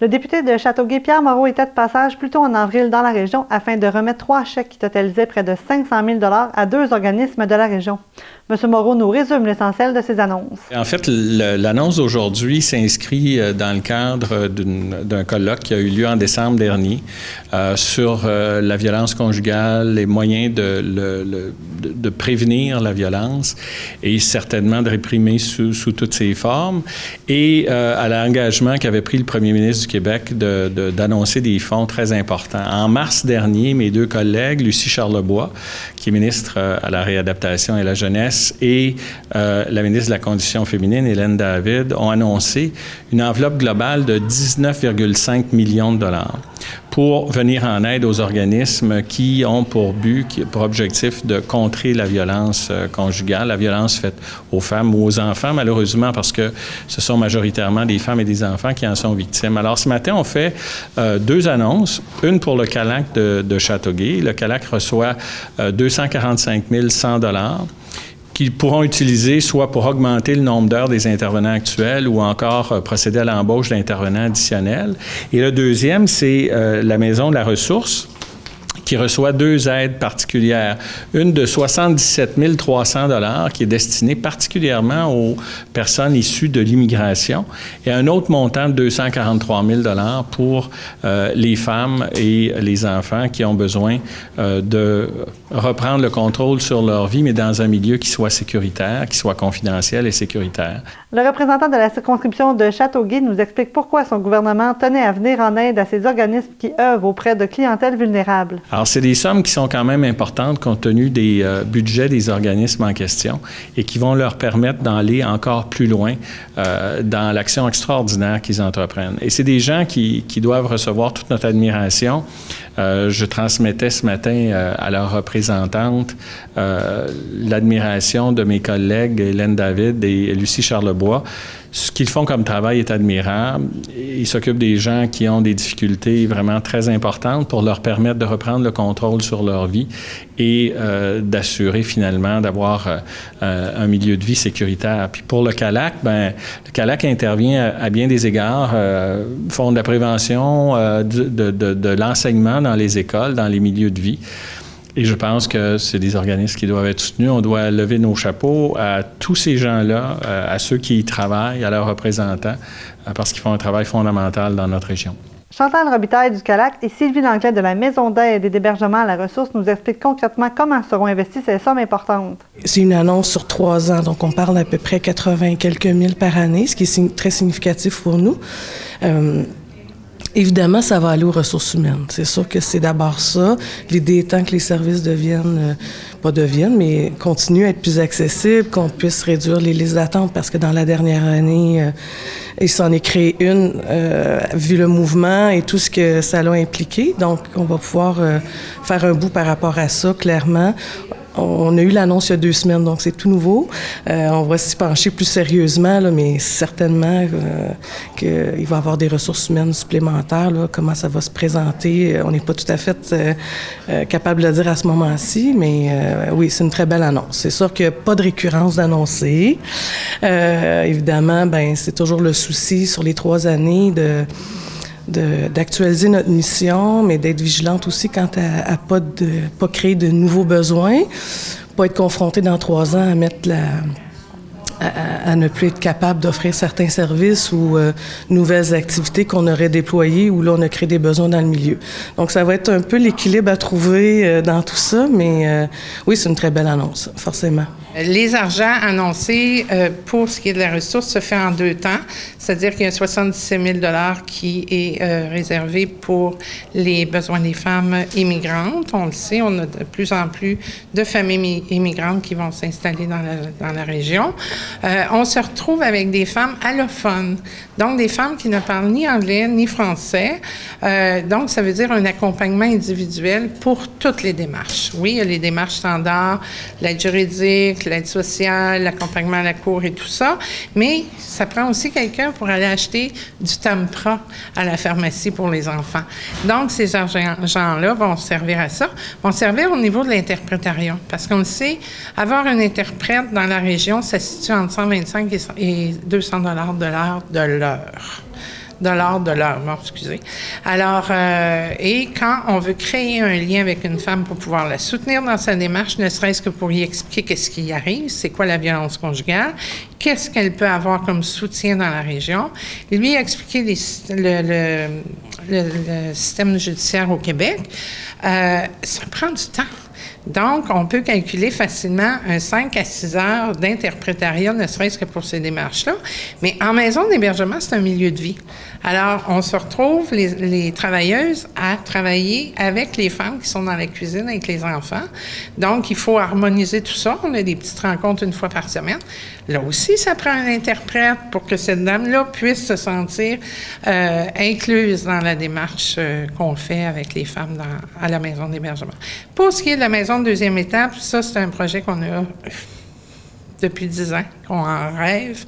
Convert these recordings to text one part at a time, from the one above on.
Le député de Châteauguay, Pierre Moreau, était de passage plus tôt en avril dans la région afin de remettre 3 chèques qui totalisaient près de 500 000 $ à 2 organismes de la région. M. Moreau nous résume l'essentiel de ces annonces. En fait, l'annonce d'aujourd'hui s'inscrit dans le cadre d'un colloque qui a eu lieu en décembre dernier sur la violence conjugale, les moyens de prévenir la violence et certainement de réprimer sous toutes ses formes, et à l'engagement qu'avait pris le premier ministre du Québec d'annoncer des fonds très importants. En mars dernier, mes 2 collègues, Lucie Charlebois, qui est ministre à la réadaptation et à la jeunesse, et la ministre de la Condition féminine, Hélène David, ont annoncé une enveloppe globale de 19,5 millions de dollars pour venir en aide aux organismes qui ont pour objectif de contrer la violence conjugale, la violence faite aux femmes ou aux enfants, malheureusement, parce que ce sont majoritairement des femmes et des enfants qui en sont victimes. Alors, ce matin, on fait 2 annonces. Une pour le CALAC de Châteauguay. Le CALAC reçoit 245 100 $ qu'ils pourront utiliser soit pour augmenter le nombre d'heures des intervenants actuels ou encore procéder à l'embauche d'intervenants additionnels. Et le deuxième, c'est la Maison de la Ressource, qui reçoit 2 aides particulières. Une de 77 300 $ qui est destinée particulièrement aux personnes issues de l'immigration, et un autre montant de 243 000 $ pour les femmes et les enfants qui ont besoin de reprendre le contrôle sur leur vie, mais dans un milieu qui soit sécuritaire, qui soit confidentiel et sécuritaire. Le représentant de la circonscription de Châteauguay nous explique pourquoi son gouvernement tenait à venir en aide à ces organismes qui œuvrent auprès de clientèles vulnérables. Alors, c'est des sommes qui sont quand même importantes compte tenu des budgets des organismes en question et qui vont leur permettre d'aller encore plus loin dans l'action extraordinaire qu'ils entreprennent. Et c'est des gens qui doivent recevoir toute notre admiration. Je transmettais ce matin à leur représentante l'admiration de mes collègues Hélène David et Lucie Charlebois. Ce qu'ils font comme travail est admirable. Ils s'occupent des gens qui ont des difficultés vraiment très importantes pour leur permettre de reprendre le contrôle sur leur vie et d'assurer finalement d'avoir un milieu de vie sécuritaire. Puis pour le CALAC, le CALAC intervient à bien des égards, font de la prévention, de l'enseignement dans les écoles, dans les milieux de vie. Et je pense que c'est des organismes qui doivent être soutenus. On doit lever nos chapeaux à tous ces gens-là, à ceux qui y travaillent, à leurs représentants, parce qu'ils font un travail fondamental dans notre région. Chantal Robitaille du CALAC et Sylvie Langlais de la Maison d'aide et d'hébergement à la ressource nous expliquent concrètement comment seront investies ces sommes importantes. C'est une annonce sur 3 ans, donc on parle d'à peu près 80 quelques mille par année, ce qui est très significatif pour nous. Évidemment, ça va aller aux ressources humaines. C'est sûr que c'est d'abord ça. L'idée étant que les services continuent à être plus accessibles, qu'on puisse réduire les listes d'attente, parce que dans la dernière année, il s'en est créé une, vu le mouvement et tout ce que ça l'a impliqué. Donc, on va pouvoir faire un bout par rapport à ça, clairement. On a eu l'annonce il y a 2 semaines, donc c'est tout nouveau. On va s'y pencher plus sérieusement, là, mais certainement qu'il va y avoir des ressources humaines supplémentaires. Là, comment ça va se présenter, on n'est pas tout à fait capable de le dire à ce moment-ci, mais oui, c'est une très belle annonce. C'est sûr qu'il n'y a pas de récurrence d'annoncer. Évidemment, c'est toujours le souci sur les 3 années d'actualiser notre mission, mais d'être vigilante aussi quant à pas créer de nouveaux besoins, pas être confronté dans 3 ans à ne plus être capable d'offrir certains services ou nouvelles activités qu'on aurait déployées ou là, on a créé des besoins dans le milieu. Donc, ça va être un peu l'équilibre à trouver dans tout ça, mais oui, c'est une très belle annonce, forcément. Les argents annoncés pour ce qui est de la ressource se fait en 2 temps, c'est-à-dire qu'il y a 77 000 $ qui est réservé pour les besoins des femmes immigrantes. On le sait, on a de plus en plus de familles immigrantes qui vont s'installer dans la région. On se retrouve avec des femmes allophones, donc des femmes qui ne parlent ni anglais ni français. Donc, ça veut dire un accompagnement individuel pour toutes les démarches. Oui, il y a les démarches standards, l'aide juridique, l'aide sociale, l'accompagnement à la cour et tout ça, mais ça prend aussi quelqu'un pour aller acheter du Tampra à la pharmacie pour les enfants. Donc, ces gens-là vont servir à ça, vont servir au niveau de l'interprétariat, parce qu'on le sait, avoir un interprète dans la région, ça se situe entre 125 et 200 $ de l'heure de l'heure. de l'heure. Bon, excusez. Alors, et quand on veut créer un lien avec une femme pour pouvoir la soutenir dans sa démarche, ne serait-ce que pour lui expliquer qu'est-ce qui y arrive, c'est quoi la violence conjugale, qu'est-ce qu'elle peut avoir comme soutien dans la région, lui expliquer le système judiciaire au Québec, ça prend du temps. Donc, on peut calculer facilement un 5 à 6 heures d'interprétariat, ne serait-ce que pour ces démarches-là. Mais en maison d'hébergement, c'est un milieu de vie. Alors, on se retrouve, les travailleuses, à travailler avec les femmes qui sont dans la cuisine avec les enfants. Donc, il faut harmoniser tout ça. On a des petites rencontres une fois par semaine. Là aussi, ça prend un interprète pour que cette dame-là puisse se sentir incluse dans la démarche qu'on fait avec les femmes à la maison d'hébergement. Pour ce qui est de la maison de deuxième étape, ça, c'est un projet qu'on a depuis 10 ans, qu'on en rêve.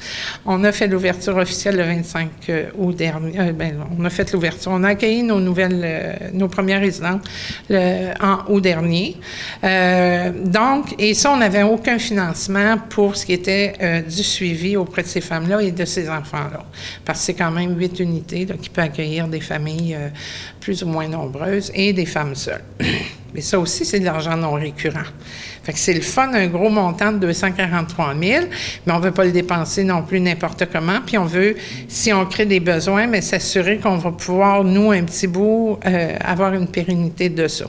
On a fait l'ouverture officielle le 25 août dernier. On a fait l'ouverture. On a accueilli nos premières résidentes en août dernier. Donc, et ça, on n'avait aucun financement pour ce qui était du suivi auprès de ces femmes-là et de ces enfants-là. Parce que c'est quand même 8 unités là, qui peuvent accueillir des familles plus ou moins nombreuses et des femmes seules. Mais ça aussi, c'est de l'argent non récurrent. Fait que c'est le fun, un gros montant de 243 000, mais on ne veut pas le dépenser non plus n'importe comment. Puis on veut, si on crée des besoins, mais s'assurer qu'on va pouvoir, nous, un petit bout, avoir une pérennité de ça.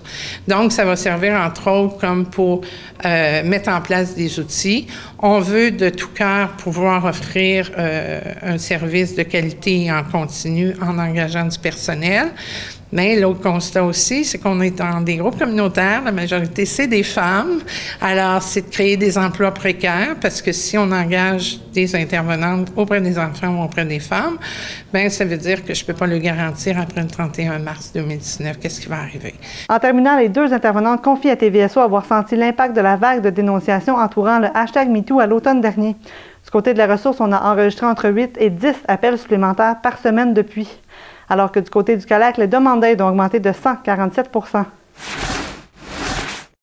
Donc, ça va servir, entre autres, comme pour mettre en place des outils. On veut de tout cœur pouvoir offrir un service de qualité en continu en engageant du personnel. Mais l'autre constat aussi, c'est qu'on est dans des groupes communautaires, la majorité, c'est des femmes. Alors, c'est de créer des emplois précaires, parce que si on engage des intervenantes auprès des enfants ou auprès des femmes, bien, ça veut dire que je ne peux pas le garantir après le 31 mars 2019. Qu'est-ce qui va arriver? En terminant, les 2 intervenantes confient à TVSO avoir senti l'impact de la vague de dénonciations entourant le #MeToo à l'automne dernier. Du côté de la ressource, on a enregistré entre 8 et 10 appels supplémentaires par semaine depuis. Alors que du côté du CALAC, les demandes d'aide ont augmenté de 147 %.